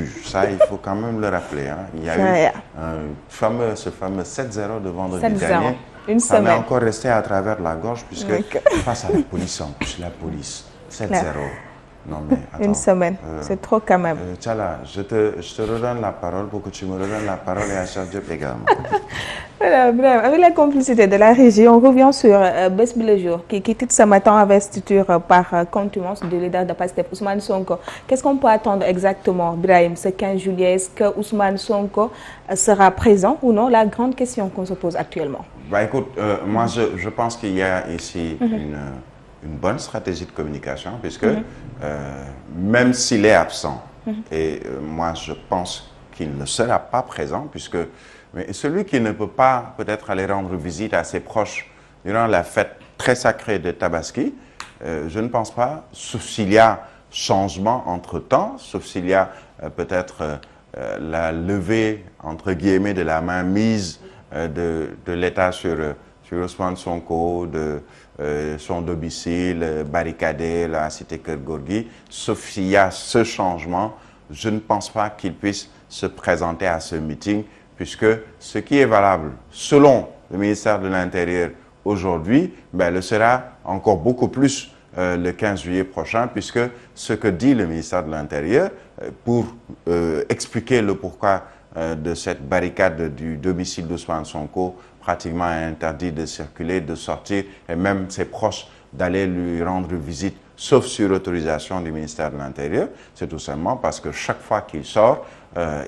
début. Ça, il faut quand même le rappeler. Hein. Il y a eu ce fameux 7-0 de vendredi dernier. Une ça semaine. m'est encore resté à travers la gorge, puisque face à la police, en plus, la police, 7-0. Non, mais attends. Une semaine, c'est trop quand même. Tchala, je te redonne la parole pour que tu me redonnes la parole et à Cheikh Diop également. Voilà, bref, avec la complicité de la régie, on revient sur Bes Bi Le Jour, qui titre ce matin investiture par contumace du leader de PASTEF, Ousmane Sonko. Qu'est-ce qu'on peut attendre exactement, Brahim, ce 15 juillet? Est-ce que Ousmane Sonko sera présent ou non? La grande question qu'on se pose actuellement. Bah, écoute, moi, je pense qu'il y a ici une bonne stratégie de communication, puisque même s'il est absent, et moi je pense qu'il ne sera pas présent, puisque mais celui qui ne peut pas peut-être aller rendre visite à ses proches durant la fête très sacrée de Tabaski, je ne pense pas, sauf s'il y a changement entre-temps, sauf s'il y a peut-être la levée, entre guillemets, de la main mise de l'État sur Ousmane Sonko, de son domicile barricadé, la cité Keur Gorgui. Sauf s'il y a ce changement, je ne pense pas qu'il puisse se présenter à ce meeting, puisque ce qui est valable selon le ministère de l'Intérieur aujourd'hui, ben, le sera encore beaucoup plus le 15 juillet prochain, puisque ce que dit le ministère de l'Intérieur, pour expliquer le pourquoi de cette barricade du domicile d'Ousmane Sonko, pratiquement interdit de circuler, de sortir, et même ses proches d'aller lui rendre visite, sauf sur autorisation du ministère de l'Intérieur. C'est tout simplement parce que chaque fois qu'il sort,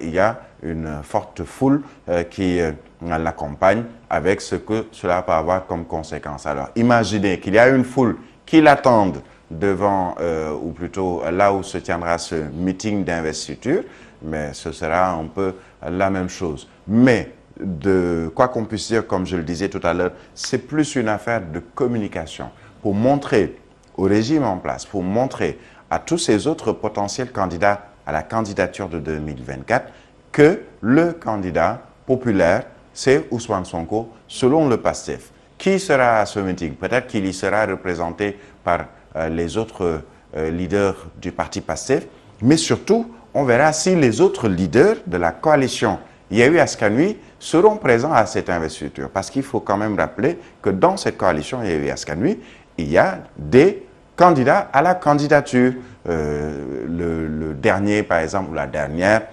il y a une forte foule qui l'accompagne avec ce que cela peut avoir comme conséquence. Alors, imaginez qu'il y a une foule qui l'attende devant, ou plutôt là où se tiendra ce meeting d'investiture, mais ce sera un peu la même chose. Mais, de quoi qu'on puisse dire, comme je le disais tout à l'heure, c'est plus une affaire de communication pour montrer au régime en place, pour montrer à tous ces autres potentiels candidats à la candidature de 2024 que le candidat populaire, c'est Ousmane Sonko, selon le PASTEF. Qui sera à ce meeting? Peut-être qu'il y sera représenté par les autres leaders du parti PASTEF, mais surtout, on verra si les autres leaders de la coalition Yewwi Askan Wi seront présents à cette investiture. Parce qu'il faut quand même rappeler que dans cette coalition Yewwi Askan Wi, il y a des candidats à la candidature. Le dernier, par exemple, ou la dernière,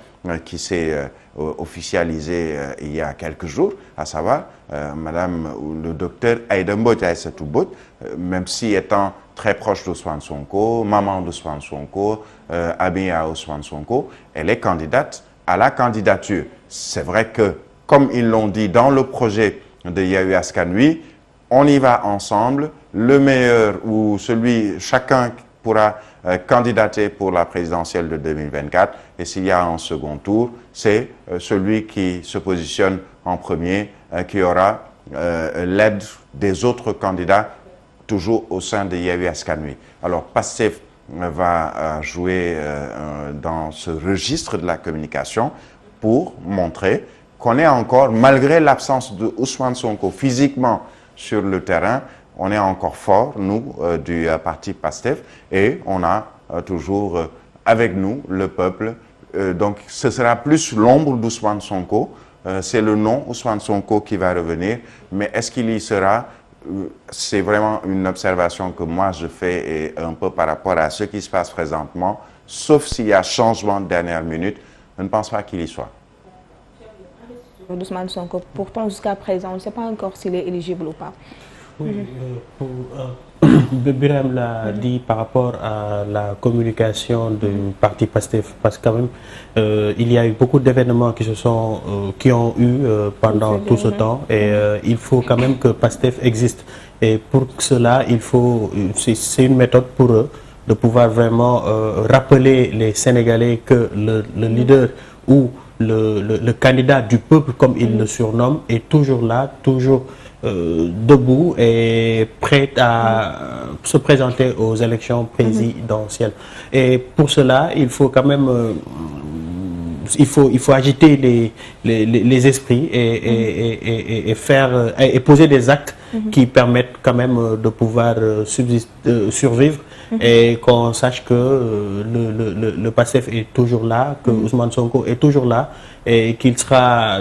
qui s'est officialisée il y a quelques jours, à savoir Madame le docteur Aïda Mbodj Aïssatou Mbodj, même si étant très proche d'Ousmane Sonko, maman d'Ousmane Sonko, amie à Ousmane Sonko, elle est candidate à la candidature. C'est vrai que, comme ils l'ont dit dans le projet de Yewwi Askan Wi, on y va ensemble, le meilleur ou celui, chacun pourra candidater pour la présidentielle de 2024, et s'il y a un second tour, c'est celui qui se positionne en premier qui aura l'aide des autres candidats toujours au sein de Yewwi Askan Wi. Alors, PASTEF va jouer dans ce registre de la communication pour montrer qu'on est encore, malgré l'absence de Ousmane Sonko physiquement sur le terrain, on est encore fort, nous, du parti PASTEF, et on a toujours avec nous le peuple. Donc, ce sera plus l'ombre d'Ousmane Sonko. C'est le nom Ousmane Sonko qui va revenir, mais est-ce qu'il y sera? C'est vraiment une observation que moi je fais, et un peu par rapport à ce qui se passe présentement, sauf s'il y a changement de dernière minute, je ne pense pas qu'il y soit. Ousmane Sonko, pourtant jusqu'à présent, on ne sait pas encore s'il est éligible ou pas. Oui, Birame l'a dit par rapport à la communication du parti PASTEF, parce que quand même, il y a eu beaucoup d'événements qui ont eu pendant tout ce temps, et il faut quand même que PASTEF existe. Et pour cela, c'est une méthode pour eux de pouvoir vraiment rappeler les Sénégalais que le leader ou le candidat du peuple, comme il le surnomme, est toujours là, toujours debout et prêt à se présenter aux élections présidentielles. Et pour cela, il faut quand même il faut agiter les esprits et faire et poser des actes qui permettent quand même de pouvoir survivre et qu'on sache que le PASTEF est toujours là, que Ousmane Sonko est toujours là et qu'il sera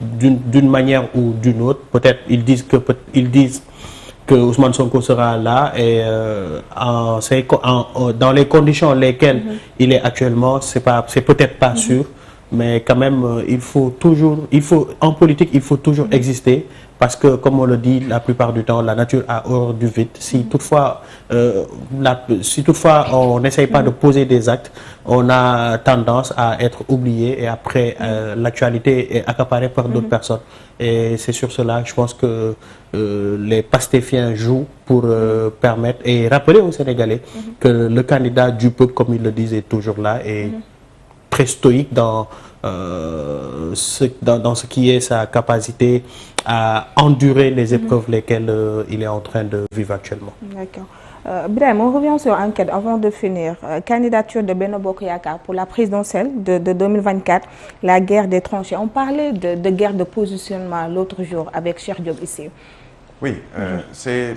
d'une manière ou d'une autre. Peut-être ils disent que Ousmane Sonko sera là et dans les conditions lesquelles il est actuellement, c'est peut-être pas sûr, mais quand même en politique il faut toujours exister, parce que comme on le dit la plupart du temps, la nature a horreur du vide. Si toutefois on n'essaye pas de poser des actes, on a tendance à être oublié et après l'actualité est accaparée par d'autres personnes. Et c'est sur cela que je pense que les pastéfiens jouent pour permettre et rappeler aux Sénégalais que le candidat du peuple, comme ils le disent, est toujours là et très stoïque dans ce qui est sa capacité à endurer les épreuves lesquelles il est en train de vivre actuellement. D'accord. Birahim, on revient sur enquête avant de finir. Candidature de Benno Bokk Yakaar pour la présidentielle de 2024, la guerre des tranchées. On parlait de guerre de positionnement l'autre jour avec Cheikh Diop ici. Oui, c'est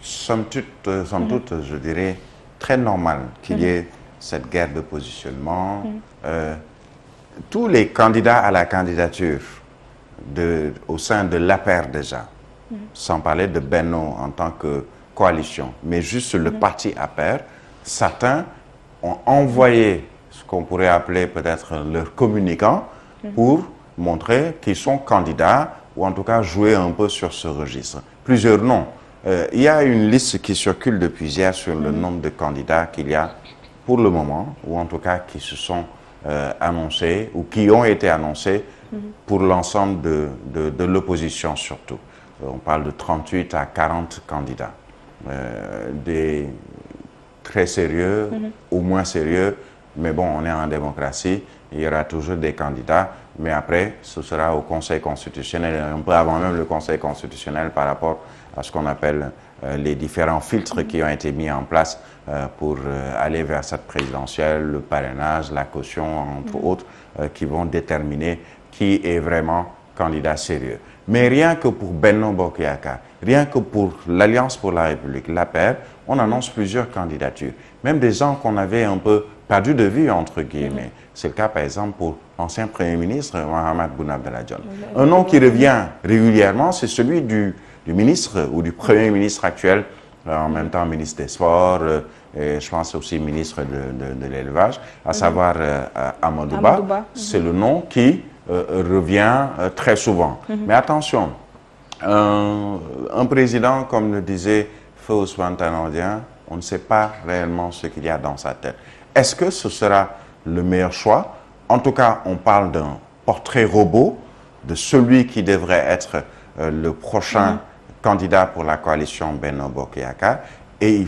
somme toute, je dirais, très normal qu'il y ait cette guerre de positionnement. Tous les candidats à la candidature au sein de l'APR déjà, sans parler de Benno en tant que coalition, mais juste le parti APR, certains ont envoyé ce qu'on pourrait appeler peut-être leurs communicants pour montrer qu'ils sont candidats ou en tout cas jouer un peu sur ce registre. Plusieurs noms. Il y a une liste qui circule depuis hier sur le nombre de candidats qu'il y a pour le moment, ou en tout cas qui se sont annoncés ou qui ont été annoncés pour l'ensemble de l'opposition surtout. On parle de 38 à 40 candidats. Des très sérieux ou moins sérieux, mais bon, on est en démocratie, il y aura toujours des candidats, mais après, ce sera au Conseil constitutionnel, un peu avant même le Conseil constitutionnel par rapport à ce qu'on appelle les différents filtres qui ont été mis en place pour aller vers cette présidentielle, le parrainage, la caution, entre autres, qui vont déterminer qui est vraiment candidat sérieux. Mais rien que pour Benno Bokk Yakaar, rien que pour l'Alliance pour la République, l'APR, on annonce plusieurs candidatures. Même des gens qu'on avait un peu perdu de vue, entre guillemets. C'est le cas, par exemple, pour l'ancien Premier ministre, Mahammed Boun Abdallah Dionne. Un nom qui revient régulièrement, c'est celui du ministre ou du Premier ministre actuel, en même temps ministre des Sports, et je pense aussi ministre de l'Élevage, à savoir Amadou Ba. C'est le nom qui revient très souvent. Mais attention, un président, comme le disait Feu Ousmane Tanor Dieng, on ne sait pas réellement ce qu'il y a dans sa tête. Est-ce que ce sera le meilleur choix? En tout cas, on parle d'un portrait robot de celui qui devrait être le prochain candidat pour la coalition Benno Bokk Yakaar. Et